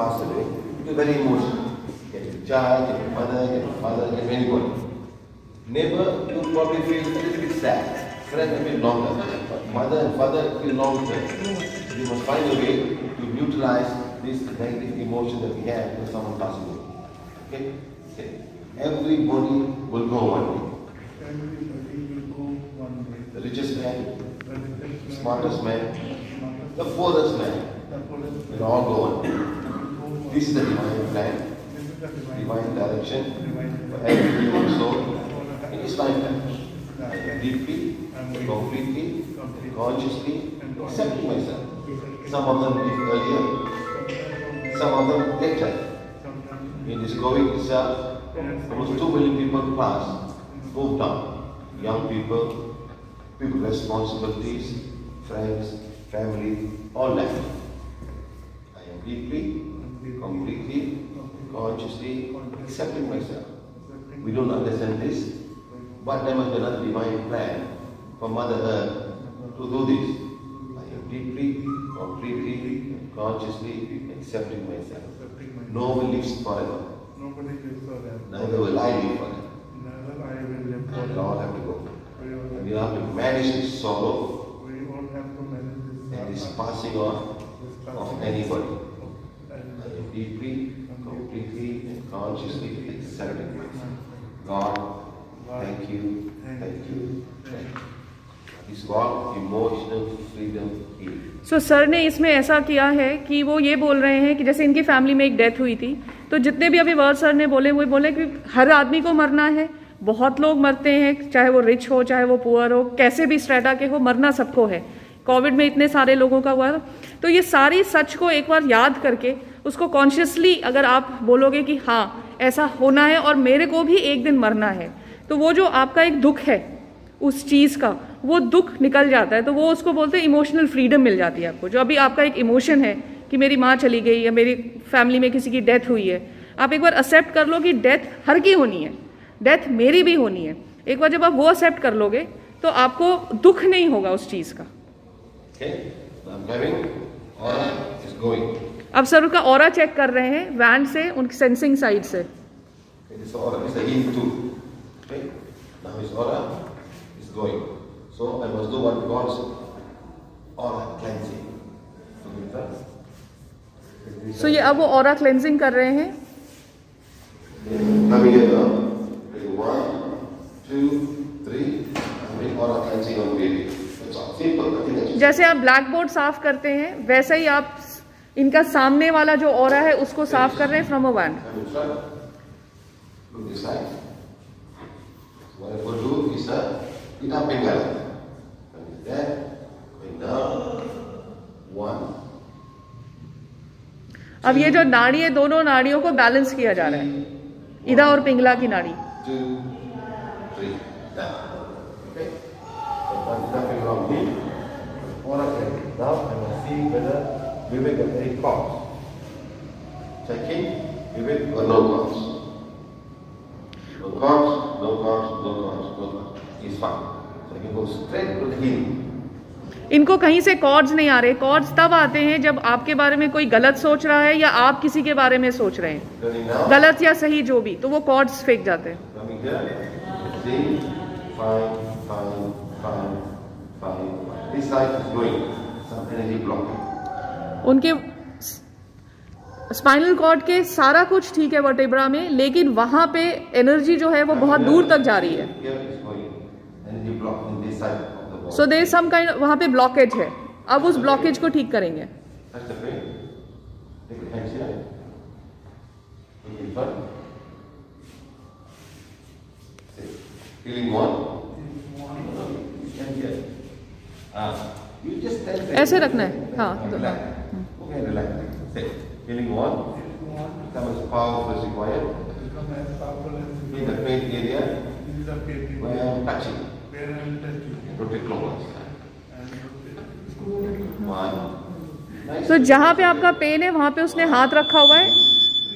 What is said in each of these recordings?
passed away, you get very emotional. Get your child, get your mother, get your father, get anybody. Neighbor, you probably feel a little bit sad. Friend, a bit longer. But mother and father feel long term. You must find a way to neutralize this negative emotion that we have when someone passes away. Okay? Okay. Everybody will go one day. Everybody will go one day. The richest man, the smartest man, the poorest man, will all go one day. This is the divine plan, divine direction for every human soul in his lifetime. I am deeply, completely, consciously accepting myself. Some of them live earlier, some of them later. In this COVID itself, almost 2 million people plus moved on. Young people, people with responsibilities, friends, family, all left. I am deeply, completely, consciously accepting myself. We don't understand this, but there must be another divine plan for Mother Earth to do this. I am deeply, completely, consciously accepting myself. No one lives forever. Nobody lives forever. Neither will I live forever. Neither I will live We forever. all have to go. And we have to manage this sorrow We all have to manage this. and this passing on of anybody. I am deeply, completely, and consciously accepting myself. God, thank you, thank you, thank you. This is what emotional freedom is. So sir ने इसमें ऐसा किया है कि वो ये बोल रहे हैं कि जैसे इनकी फैमिली में एक डेथ हुई थी, तो जितने भी अभी वर्ड सर ने बोले वो बोले कि हर आदमी को मरना है, बहुत लोग मरते हैं, चाहे वो रिच हो चाहे वो पुअर हो, कैसे भी स्ट्रेटा के हो, मरना सबको है। कोविड में इतने सारे लोगों का हुआ, तो ये सारी सच को एक बार याद करके उसको कॉन्शियसली अगर आप बोलोगे कि हाँ ऐसा होना है और मेरे को भी एक दिन मरना है, तो वो जो आपका एक दुख है उस चीज़ का, वो दुख निकल जाता है। तो वो उसको बोलते हैं इमोशनल फ्रीडम मिल जाती है आपको। जो अभी आपका एक इमोशन है कि मेरी माँ चली गई या मेरी फैमिली में किसी की डेथ हुई है, आप एक बार एक्सेप्ट कर लो कि डेथ हर की होनी है, डेथ मेरी भी होनी है। एक बार जब आप वो एक्सेप्ट कर लोगे तो आपको दुख नहीं होगा उस चीज़ का। अब सर उनका ऑरा चेक कर रहे हैं वैन से, उनकी सेंसिंग साइड से। So I must do what God's aura cleansing. So ये अब वो ऑरा क्लेंजिंग कर रहे हैं। Coming here, 1, 2, 3, and make aura cleansing on baby. That's all. Simple. जैसे आप ब्लैक बोर्ड साफ करते हैं वैसे ही आप इनका सामने वाला जो ऑरा है उसको साफ कर रहे हैं from a van. Look this side. What I will do is kita pegang. That going down. 1. अब ये जो नाड़ी है, दोनों नाड़ियों को बैलेंस किया जा रहा है, इधा और पिंगला की नाड़ी। 2, 3, down. Okay. So once nothing wrong here. Aura cleansing. Now I will see whether we make a very cause. Checking, we make or no cause. No cause, no cause, no cause, no cause. It's fine. So I can go straight to the healing. इनको कहीं से chords नहीं आ रहे। Chords तब आते हैं जब आपके बारे में कोई गलत सोच रहा है या आप किसी के बारे में सोच रहे हैं, गलत या सही जो भी, तो वो कॉर्ड्स फेंक जाते हैं। Coming here, see, fine, fine, fine, fine. This side is going, some energy blocking. उनके स्पाइनल कॉर्ड के सारा कुछ ठीक है वर्टेब्रा में, लेकिन वहां पे एनर्जी जो है वो बहुत दूर तक जा रही है। Here is going, energy blocking this side of the body. So there some kind, वहां पे ब्लॉकेज है। अब उस ब्लॉकेज को ठीक करेंगे। Touch the pain. Take the hands here. Look in front. Feeling one. Stand here. You just stand there. ऐसे रखना है, हाँ। Relax. Okay, relax. Say, feeling one. Become as powerful as required. Become as powerful as In the pain area in the pain where I am touching. where I am touching. Rotate clockwise. One. Nice. तो जहां पे आपका pen है वहां पे उसने हाथ रखा हुआ है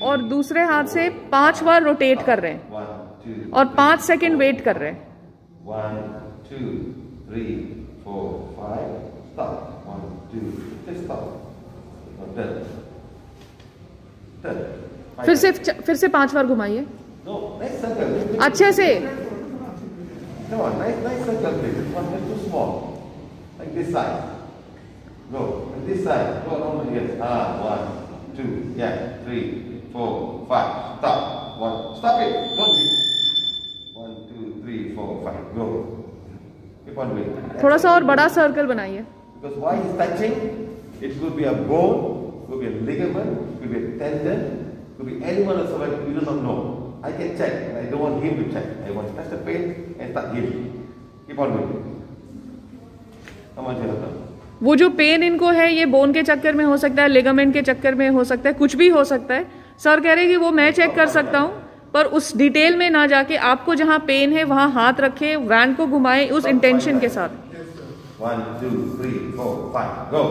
और दूसरे हाथ से 5 बार रोटेट कर रहे हैं 1, 2, और 5 सेकंड वेट कर रहे हैं। 1, 2, 3, 4, 5. Stop. 1, 2, just stop. Not done. Turn. फिर से 5 बार घुमाइए No, nice circle. अच्छे से। Come on, nice circle, please. This one is too small. Like this side. Go. And this side. Go around here. 1, 2, 3, 4, 5. Stop. 1. Stop it. Don't do it. 1, 2, 3, 4, 5. Go. Keep on doing. थोड़ा सा और बड़ा circle बनाइए। Because why is touching? It could be a bone, could be a ligament, could be a tendon, could be any one of the we do not know. I can check, and I don't want him to check. I want to touch the pain and start healing. Keep on doing. How much you have done? वो जो pen इनको है ये bone के चक्कर में हो सकता है, लिगामेंट के चक्कर में हो सकता है, कुछ भी हो सकता है। सर कह रहे हैं कि वो मैं चेक कर सकता हूँ, पर उस डिटेल में ना जाके आपको जहाँ पेन है वहाँ हाथ रखे, वैन को घुमाए उस इंटेंशन के साथ। 1, 2, 3, 4, 5. Go.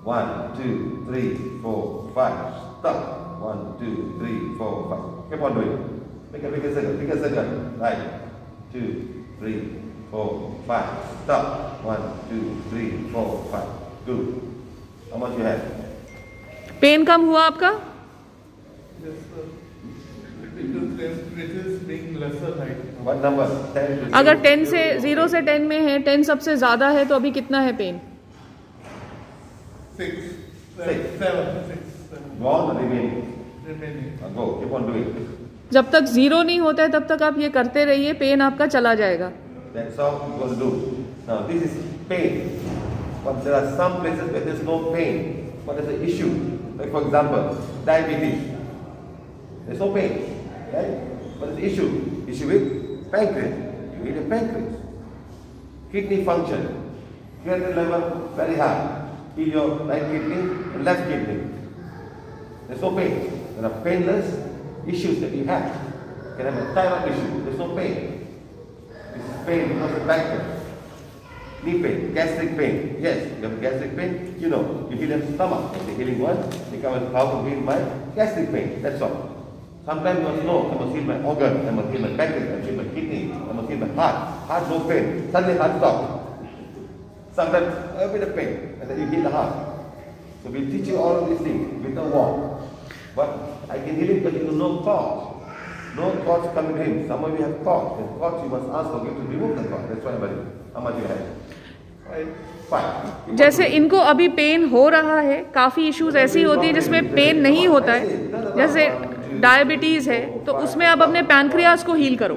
1, 2, 3, 4, 5. Stop. 1, 2, 3, 4, 5. Keep on doing. Make a bigger circle. Right. 2, 3, 4, 5. Stop. 1, 2, 3, 4, 5. Good. How much you have? Pain कम हुआ आपका? Yes, sir. It is being lesser height. What number? 10 to अगर 0. 10 से 0 से 10 में है, 10 सबसे ज्यादा है, तो अभी कितना है pen? 6, 6. 7. Gone or remaining? Remaining. Go. Keep on doing. जब तक 0 नहीं होता है तब तक आप ये करते रहिए, पेन आपका चला जाएगा। That's all you're going to do. Now, this is pain. But there are some places where there's no pain. But there's an issue. Like, for example, diabetes. There's no pain. Right? But there's an issue. Issue with pancreas. You need a pancreas. Kidney function. Creatinine level very high. In your right kidney and left kidney. There's no pain. There are painless issues that you have. You can have a thyroid issue. There's no pain. This is pain because of pancreas. Knee pain, gastric pain. Yes, you have gastric pain. You know, you heal your stomach. That's the healing one. You come and how to heal my gastric pain. That's all. Sometimes you must know, I must heal my organ, I must heal my pancreas, I must heal my kidney, I must heal my heart. Heart no pain. Suddenly heart stops. Sometimes a bit of pain, and then you heal the heart. So we teach you all of these things with a walk. But I can heal it because you know cause. No cause coming to him. Some of you have cause. And cause you must ask for him to remove the cause. That's why I'm telling you. How much you have? 5. जैसे इनको अभी pen हो रहा है, काफ़ी issues ऐसी होती है जिसमें पेन नहीं होता है, जैसे डायबिटीज़ है, तो उसमें आप अपने पैनक्रियास को हील करो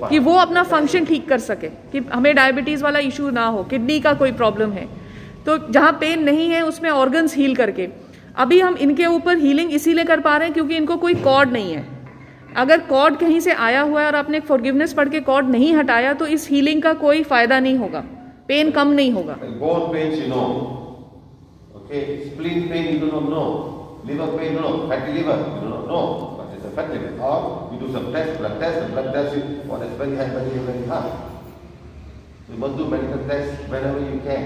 कि वो अपना फंक्शन ठीक कर सके, कि हमें डायबिटीज़ वाला इशू ना हो, किडनी का कोई प्रॉब्लम है तो जहाँ पेन नहीं है उसमें ऑर्गन्स हील करके। अभी हम इनके ऊपर हीलिंग इसीलिए कर पा रहे हैं क्योंकि इनको कोई कॉर्ड नहीं है। अगर कॉर्ड कहीं से आया हुआ है और आपने फॉरगिवनेस पढ़ के कॉर्ड नहीं हटाया तो इस हीलिंग का कोई फायदा नहीं होगा, पेन कम नहीं होगा। Bone pains you know. Okay, spleen pain you do not know. Liver pain you know. Fatty liver you do not know. But it's a fatty liver. Or you do some test, blood test, the blood test you what is very high, very high. You must do medical tests whenever you can.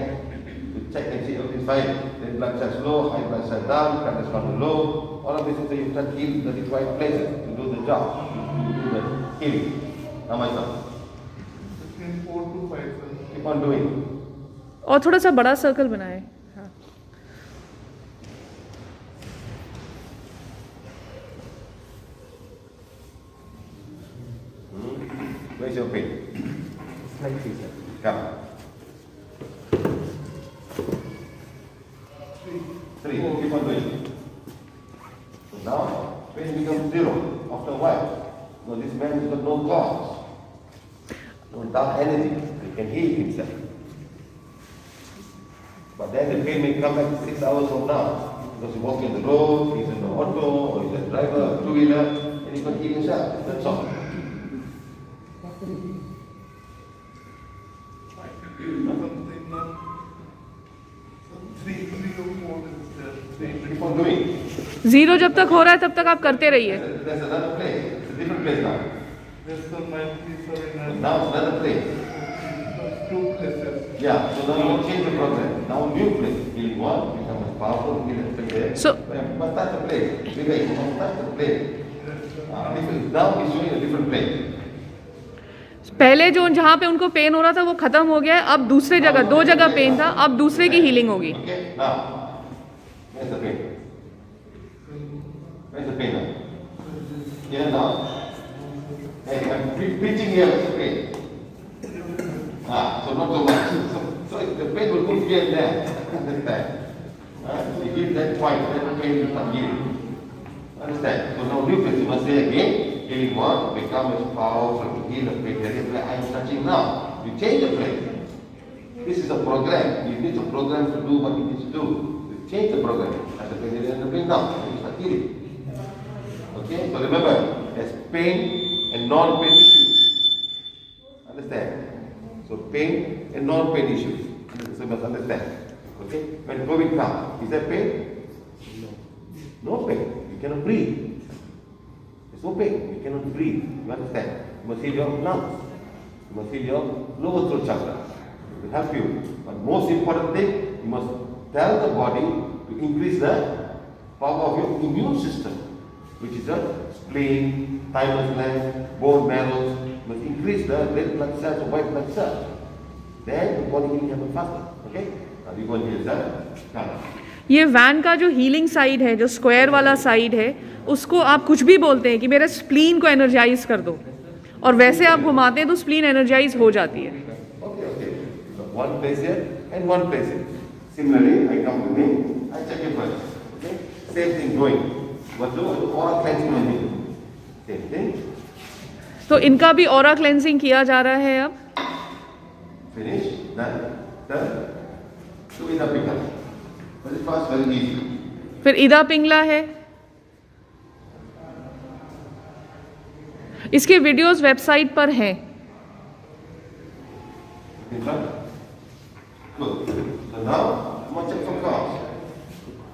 You check and see everything fine. Then blood test low, high blood test down, blood test count low. All of these things you can heal the required places to do the job. You do the healing. How much now? Between 4 to 5, sir. Keep on doing. और थोड़ा सा बड़ा circle बनाए। हाँ। Where's your pain? Slightly, sir. Come. 3. Keep on doing. So now, pain becomes 0 after a while. So this man has got no cause, no dark energy. He can heal himself. But then the pain may come back 6 hours from now. Because he's walking on the road, he's in the auto, or he's a driver, a two-wheeler, and he can heal himself. That's all. Something not. 3 or 4 is there. Keep on doing. 0 जब तक हो रहा है तब तक आप करते रहिए। There's another place. It's a different place now. Yes, sir, might be, sir, in Now it's another place. 2 places. Yeah, so now you change the program. Now new place. Healing one, become as powerful, heal it. So- But that's the place. Because you must touch the place. Now he's showing a different place. पहले जो जहाँ पे उनको pen हो रहा था वो खत्म हो गया है, अब दूसरे जगह 2 जगह पेन था, अब दूसरे की हीलिंग होगी। Okay, now, here's the pain. Where's the pain now? Here now. Hey, I'm preaching here, where's the pain? So not so much. So the pain will put here and there. Understand? You give that point, then the pain will start healing. Understand? So now repeat, you must say again, healing one, become as powerful to heal the pain area where I am touching now. You change the place. This is a program. You need a program to do what you need to do. You change the program. As the pain area and the pain now. You start healing. Okay? So remember, there's pain and non-pain issues. Understand? So pain and non-pain issues. So you must understand. Okay? When COVID comes, is there pain? No pain. You cannot breathe. There's no pain. You cannot breathe. You understand? You must heal your lungs. You must heal your lower throat chakra. It will help you. But most important thing, you must tell the body to increase the power of your immune system, which is the spleen, thymus gland, bone marrow. You must increase the red blood cells or white blood cells. Then the body will happen faster. Okay? Now we go and heal that. ये van का जो healing side है, जो square वाला side है, उसको आप कुछ भी बोलते हैं कि मेरे स्प्लीन को एनर्जाइज कर दो, और वैसे आप घुमाते हैं तो स्प्लीन एनर्जाइज हो जाती है. One place here and one place here. Similarly, I come to me, I check it first. Okay? Same thing going. What do all cleansing on me? Same thing. तो इनका भी ऑरा क्लेंजिंग किया जा रहा है अब. Finish. Done. Do it up again. Very fast, very easy. फिर इदा पिंगला है. इसके वीडियोस वेबसाइट पर हैं. Good. So now, I'm going to check for cause.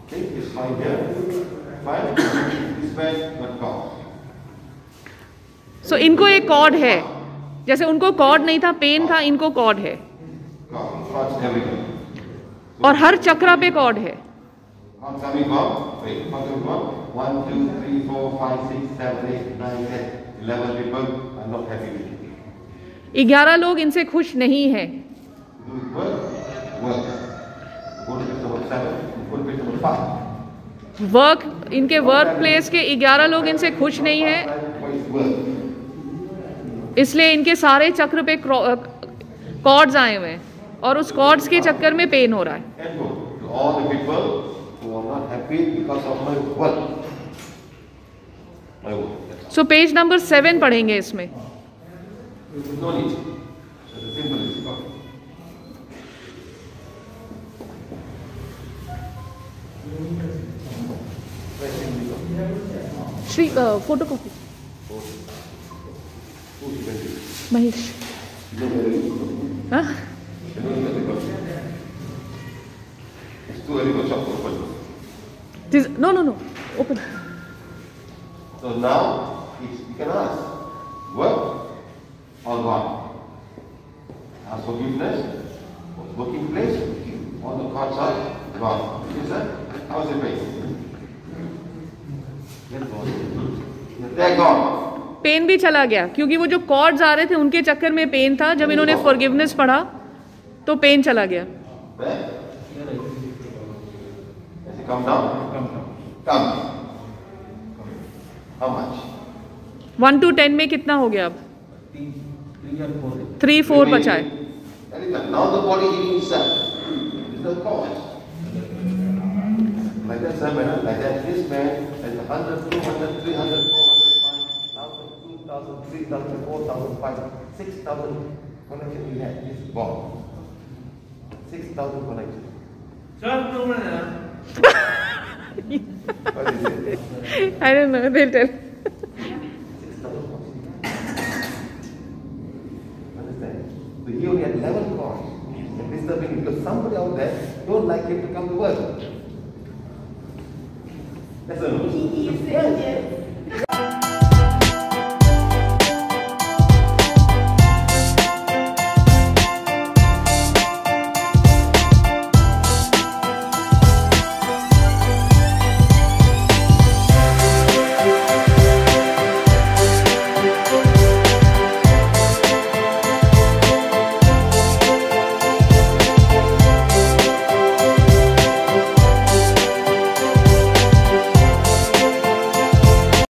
Okay, it's fine here. Fine. This way, but cause. So इनको एक cord है. जैसे उनको कॉर्ड नहीं था, पेन था, इनको कॉर्ड है. Cause everything. और हर चक्रा पे कॉर्ड है. 1, 2, 3, 4, 5, 6, 7, 8, 9, 10, 11 people are not happy with it. 11 लोग इनसे खुश नहीं हैं. वर्क, इनके वर्क प्लेस के 11 लोग इनसे खुश नहीं हैं, इसलिए इनके सारे चक्र पे कॉर्ड्स आए हुए हैं और उस कॉर्ड्स के चक्कर में पेन हो रहा है. सो पेज नंबर 7 पढ़ेंगे इसमें. श्री फोटोकॉपी महेश. हाँ? No. Open. So now you can ask, work or gone? Ask forgiveness, working place, all the cards are gone. Yes, sir? How's the pain? They're gone. Pain भी चला गया क्योंकि वो जो chords आ रहे थे उनके चक्कर में पेन था. जब इन्होंने फॉरगिवनेस पढ़ा तो पेन चला गया. Come down. Come. How much? 1 to 10 में कितना हो गया अब? 3, 4 बचा है. Now the body healing itself. This is the cause. Like that, sir, man. Like that, this man has 100, 200, 300, 400, 5,000, 2,000, 3,000, 4,000, 5,000, 6,000 connections he had. This is gone. 6,000 connections. Sir, 2 minutes. What is it? I don't know. They'll tell. 6,000. Understand? So he only had 11 cars. And disturbing because somebody out there don't like him to come to work. That's a no. He is there.